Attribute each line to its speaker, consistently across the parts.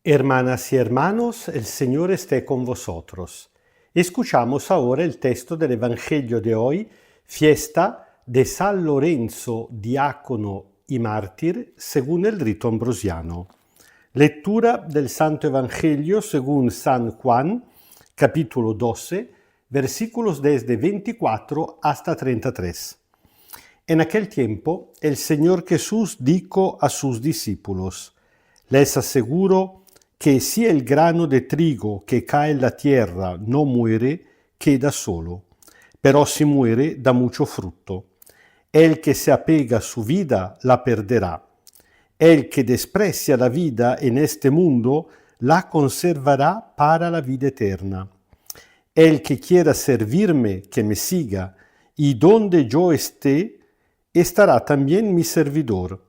Speaker 1: Hermanas y hermanos, el Señor esté con vosotros. Escuchamos ahora el texto del Evangelio de hoy, fiesta de San Lorenzo, diácono y mártir, según el rito ambrosiano. Lectura del Santo Evangelio según San Juan, capítulo 12, versículos desde 24 hasta 33. En aquel tiempo, el Señor Jesús dijo a sus discípulos: Les aseguro que si el grano de trigo que cae en la tierra no muere, queda solo, pero si muere, da mucho fruto. El que se apega a su vida la perderá. El que desprecia la vida en este mundo la conservará para la vida eterna. El que quiera servirme, que me siga, y donde yo esté, estará también mi servidor.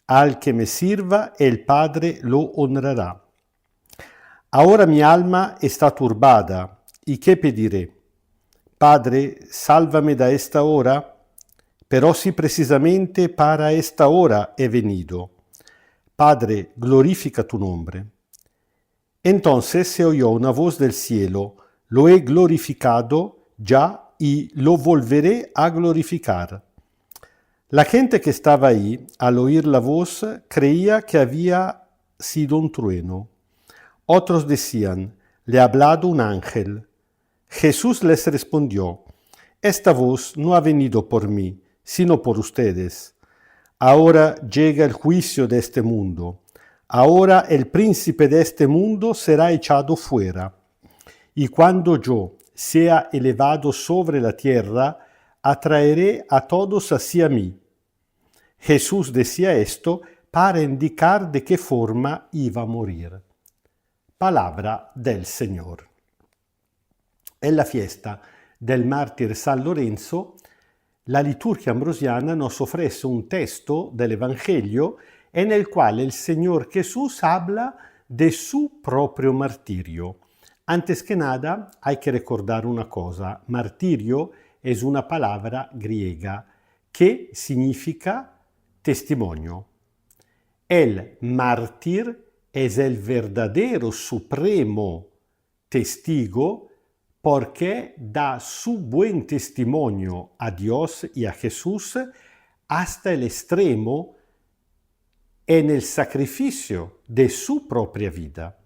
Speaker 1: Al que me sirva, el Padre lo honrará. Ahora mi alma está turbada, ¿y qué pediré? Padre, sálvame da esta hora, pero si precisamente para esta hora he venido. Padre, glorifica tu nombre. Entonces se oyó una voz del cielo: lo he glorificado ya y lo volveré a glorificar. La gente que estaba ahí, al oír la voz, creía que había sido un trueno. Otros decían: le ha hablado un ángel. Jesús les respondió: esta voz no ha venido por mí, sino por ustedes. Ahora llega el juicio de este mundo. Ahora el príncipe de este mundo será echado fuera. Y cuando yo sea elevado sobre la tierra, atraeré a todos hacia mí. Jesús decía esto para indicar de qué forma iba a morir. Palabra del Señor. En la fiesta del mártir San Lorenzo, la liturgia ambrosiana nos ofrece un texto del Evangelio en el cual el Señor Jesús habla de su propio martirio. Antes que nada, hay que recordar una cosa: martirio es una palabra griega que significa testimonio. El mártir es el verdadero supremo testigo porque da su buen testimonio a Dios y a Jesús hasta el extremo en el sacrificio de su propia vida.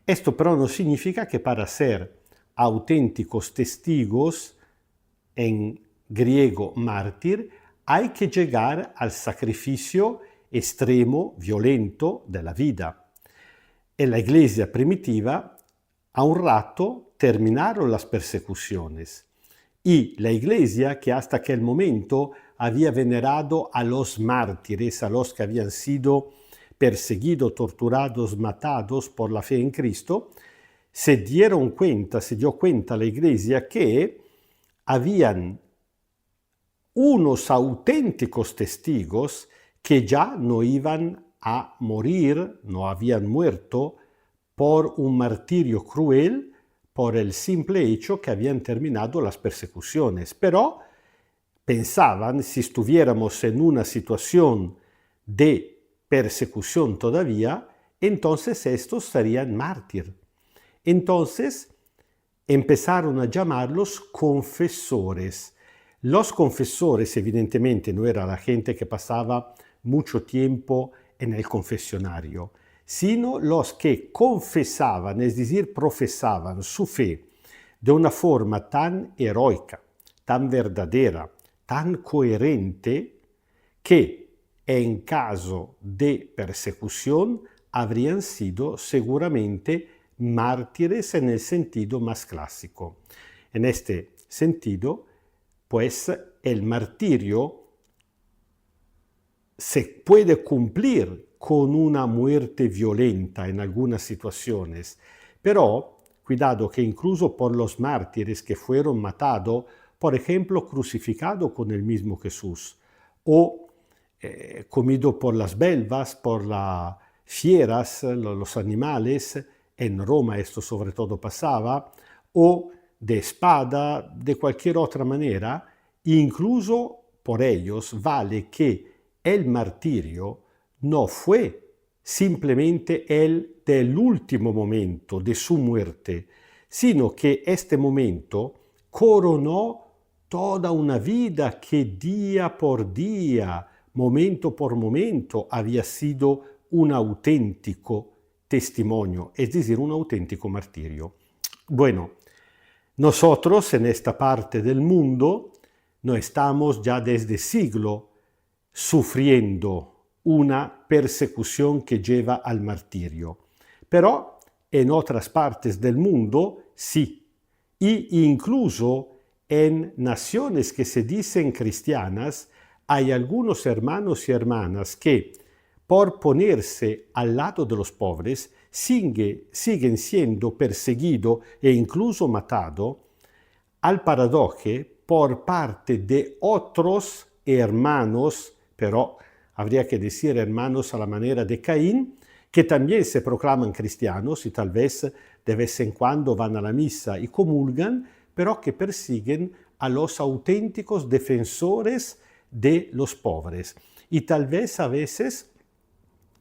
Speaker 1: Esto pero no significa que para ser auténticos testigos, en griego mártir, hay que llegar al sacrificio extremo, violento de la vida. En la iglesia primitiva, a un rato terminaron las persecuciones y la iglesia, que hasta aquel momento había venerado a los mártires, a los que habían sido perseguidos, torturados, matados por la fe en Cristo, se dio cuenta la iglesia que habían unos auténticos testigos que ya no iban a morir, no habían muerto por un martirio cruel, por el simple hecho que habían terminado las persecuciones. Pero pensaban, si estuviéramos en una situación de persecución todavía, entonces estos serían mártires. Entonces empezaron a llamarlos confesores. Los confesores, evidentemente, no era la gente que pasaba mucho tiempo en el confesionario, sino los que confesaban, es decir, profesaban su fe de una forma tan heroica, tan verdadera, tan coherente, que en caso de persecución habrían sido seguramente mártires en el sentido más clásico. En este sentido, pues el martirio se puede cumplir con una muerte violenta en algunas situaciones, pero cuidado que incluso por los mártires que fueron matados, por ejemplo, crucificados con el mismo Jesús, o comido por las belvas, por las fieras, los animales, en Roma esto sobre todo pasaba, o de espada, de cualquier otra manera, incluso por ellos vale que el martirio no fue simplemente el del último momento de su muerte, sino que este momento coronó toda una vida que día por día, momento por momento, había sido un auténtico testimonio, es decir, un auténtico martirio. Bueno, nosotros en esta parte del mundo no estamos ya desde siglo sufriendo una persecución que lleva al martirio, pero en otras partes del mundo sí, y incluso en naciones que se dicen cristianas hay algunos hermanos y hermanas que, por ponerse al lado de los pobres, siguen siendo perseguidos e incluso matados al paradoje por parte de otros hermanos, pero habría que decir hermanos a la manera de Caín, que también se proclaman cristianos y tal vez de vez en cuando van a la misa y comulgan, pero que persiguen a los auténticos defensores de los pobres. Y tal vez a veces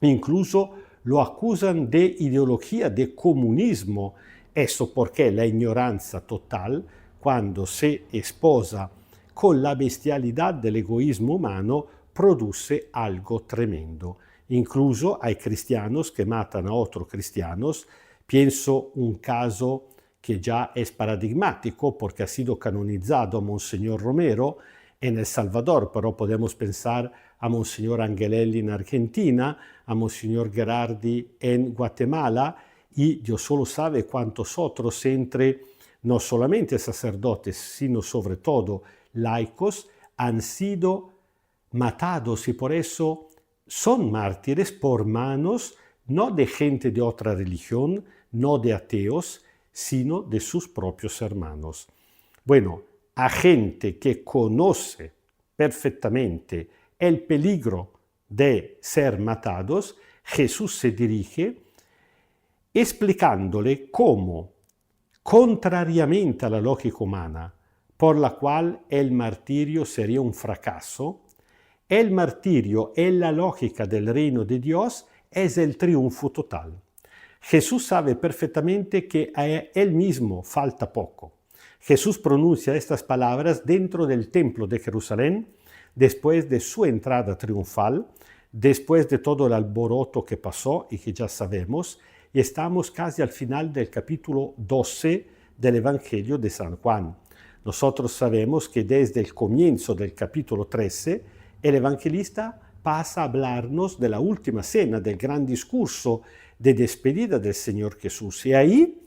Speaker 1: incluso lo acusan de ideología de comunismo, eso porque la ignorancia total, cuando se esposa con la bestialidad del egoísmo humano, produce algo tremendo. Incluso hay cristianos que matan a otros cristianos. Pienso un caso que ya es paradigmático porque ha sido canonizado a Monseñor Romero en El Salvador, pero podemos pensar a Monseñor Angelelli en Argentina, a Monseñor Gerardi en Guatemala, y Dios solo sabe cuántos otros entre no solamente sacerdotes, sino sobre todo laicos, han sido matados y por eso son mártires por manos no de gente de otra religión, no de ateos, sino de sus propios hermanos. Bueno, a gente que conoce perfectamente el peligro de ser matados, Jesús se dirige explicándole cómo, contrariamente a la lógica humana, por la cual el martirio sería un fracaso, el martirio en la lógica del reino de Dios es el triunfo total. Jesús sabe perfectamente que a él mismo falta poco. Jesús pronuncia estas palabras dentro del templo de Jerusalén, después de su entrada triunfal, después de todo el alboroto que pasó y que ya sabemos, y estamos casi al final del capítulo 12 del Evangelio de San Juan. Nosotros sabemos que desde el comienzo del capítulo 13, el evangelista pasa a hablarnos de la última cena, del gran discurso de despedida del Señor Jesús. Y ahí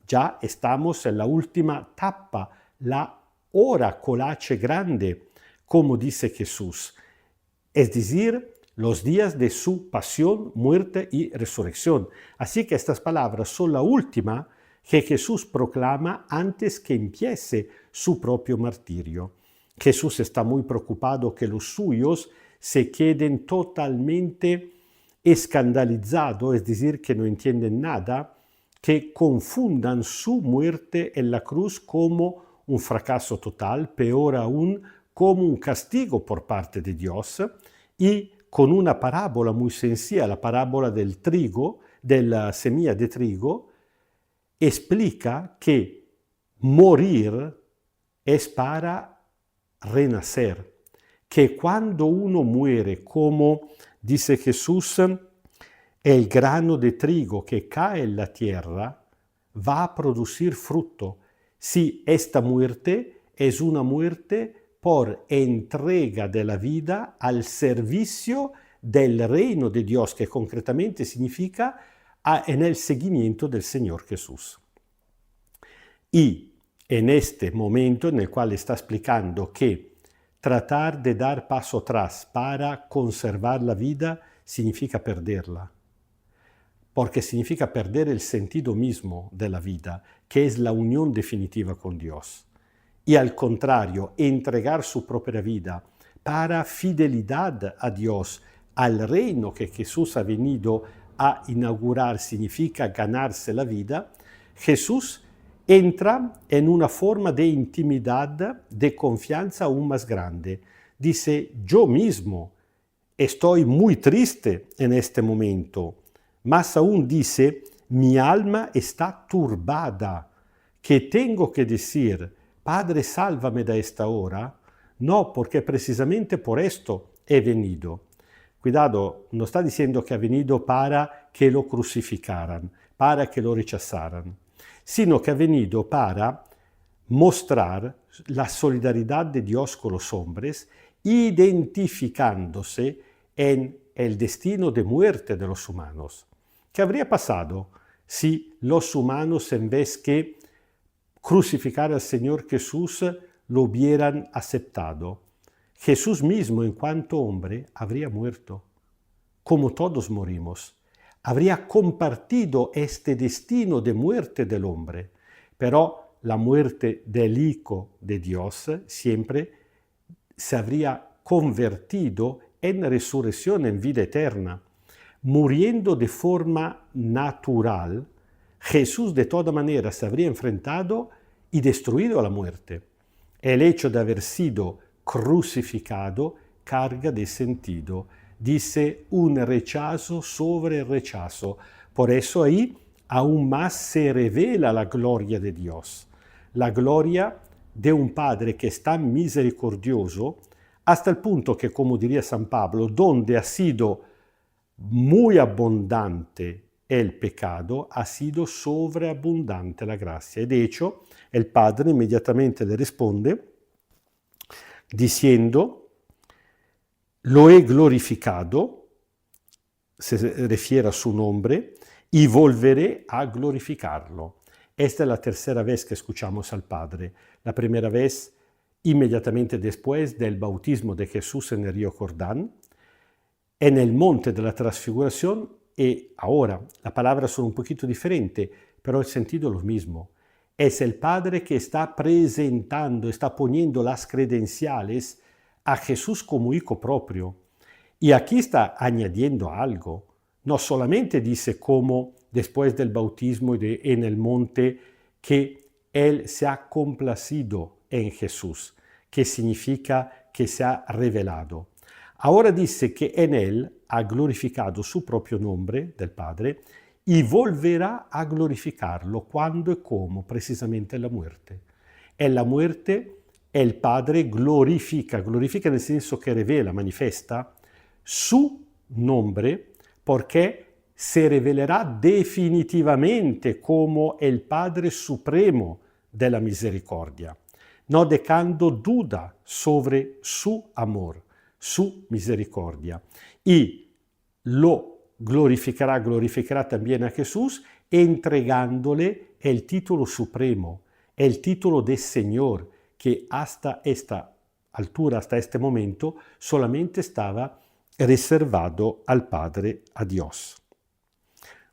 Speaker 1: ya estamos en la última etapa, la hora colache grande, como dice Jesús. Es decir, los días de su pasión, muerte y resurrección. Así que estas palabras son la última que Jesús proclama antes que empiece su propio martirio. Jesús está muy preocupado que los suyos se queden totalmente escandalizados, es decir, que no entienden nada, que confundan su muerte en la cruz como un fracaso total, peor aún, como un castigo por parte de Dios, y con una parábola muy sencilla, la parábola del trigo, de la semilla de trigo, explica que morir es para renacer, que cuando uno muere, como dice Jesús, el grano de trigo que cae en la tierra va a producir fruto. Si esta muerte es una muerte por entrega de la vida al servicio del reino de Dios, que concretamente significa en el seguimiento del Señor Jesús. Y en este momento en el cual está explicando que tratar de dar paso atrás para conservar la vida significa perderla, porque significa perder el sentido mismo de la vida, que es la unión definitiva con Dios. Y al contrario, entregar su propia vida para fidelidad a Dios, al reino que Jesús ha venido a inaugurar, significa ganarse la vida. Jesús entra en una forma de intimidad, de confianza aún más grande. Dice, yo mismo estoy muy triste en este momento, mas aún dice, mi alma está turbada, que tengo que decir, Padre, sálvame de esta hora. No, porque precisamente por esto he venido. Cuidado, no está diciendo que ha venido para que lo crucificaran, para que lo rechazaran, sino que ha venido para mostrar la solidaridad de Dios con los hombres, identificándose en el destino de muerte de los humanos. ¿Qué habría pasado si los humanos, en vez que crucificar al Señor Jesús, lo hubieran aceptado? Jesús mismo, en cuanto hombre, habría muerto, como todos morimos. Habría compartido este destino de muerte del hombre, pero la muerte del Hijo de Dios siempre se habría convertido en resurrección, en vida eterna. Muriendo de forma natural, Jesús de toda manera se habría enfrentado y destruido a la muerte. El hecho de haber sido crucificado carga de sentido. Dice un rechazo sobre rechazo. Por eso ahí aún más se revela la gloria de Dios. La gloria de un Padre que es tan misericordioso hasta el punto que, como diría San Pablo, donde ha sido muy abundante el pecado, ha sido sobreabundante la gracia. Y de hecho, el Padre inmediatamente le responde diciendo, lo he glorificado, se refiere a su nombre, y volveré a glorificarlo. Esta es la tercera vez que escuchamos al Padre. La primera vez inmediatamente después del bautismo de Jesús en el río Jordán, en el monte de la transfiguración, y ahora la palabra son un poquito diferente, pero el sentido es lo mismo. Es el Padre que está presentando, está poniendo las credenciales a Jesús como hijo propio. Y aquí está añadiendo algo. No solamente dice como después del bautismo y en el monte que Él se ha complacido en Jesús, que significa que se ha revelado. Ahora dice que en Él ha glorificado su propio nombre del Padre y volverá a glorificarlo cuando y como, precisamente en la muerte. En la muerte el Padre glorifica nel senso que revela, manifesta su nombre, porque se revelará definitivamente como el Padre supremo de la misericordia, no dejando duda sobre su amor, su misericordia. Y lo glorificará también a Jesús, entregándole el título supremo, el título de Señor, que hasta esta altura, hasta este momento, solamente estaba reservado al Padre, a Dios.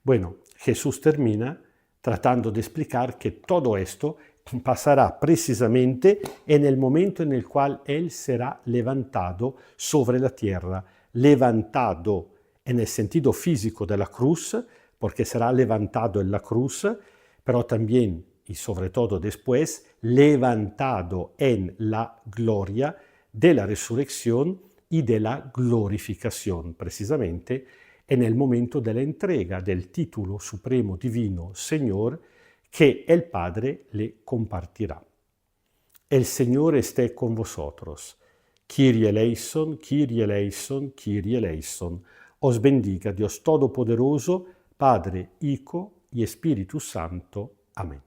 Speaker 1: Bueno, Jesús termina tratando de explicar que todo esto pasará precisamente en el momento en el cual Él será levantado sobre la tierra, levantado en el sentido físico de la cruz, porque será levantado en la cruz, pero también y sobre todo después, levantado en la gloria de la resurrección y de la glorificación, precisamente en el momento de la entrega del título supremo divino Señor que el Padre le compartirá. El Señor esté con vosotros. Kyrie eleison, Kyrie eleison, Kyrie eleison. Os bendiga Dios Todopoderoso, Padre, Hijo y Espíritu Santo. Amén.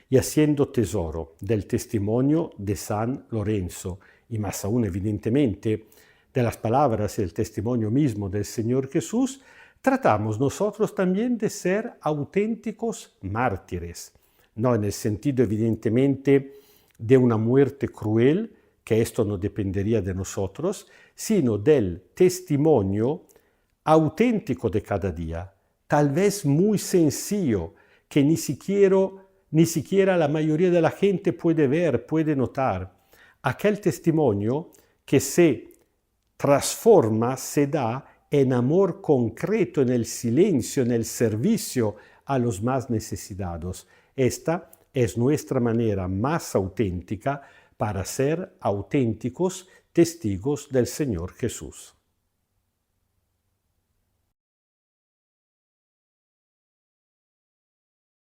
Speaker 1: Y haciendo tesoro del testimonio de San Lorenzo, y más aún evidentemente de las palabras y el testimonio mismo del Señor Jesús, tratamos nosotros también de ser auténticos mártires, no en el sentido evidentemente de una muerte cruel, que esto no dependería de nosotros, sino del testimonio auténtico de cada día, tal vez muy sencillo, que ni siquiera la mayoría de la gente puede ver, puede notar. Aquel testimonio que se transforma, se da en amor concreto, en el silencio, en el servicio a los más necesitados. Esta es nuestra manera más auténtica para ser auténticos testigos del Señor Jesús.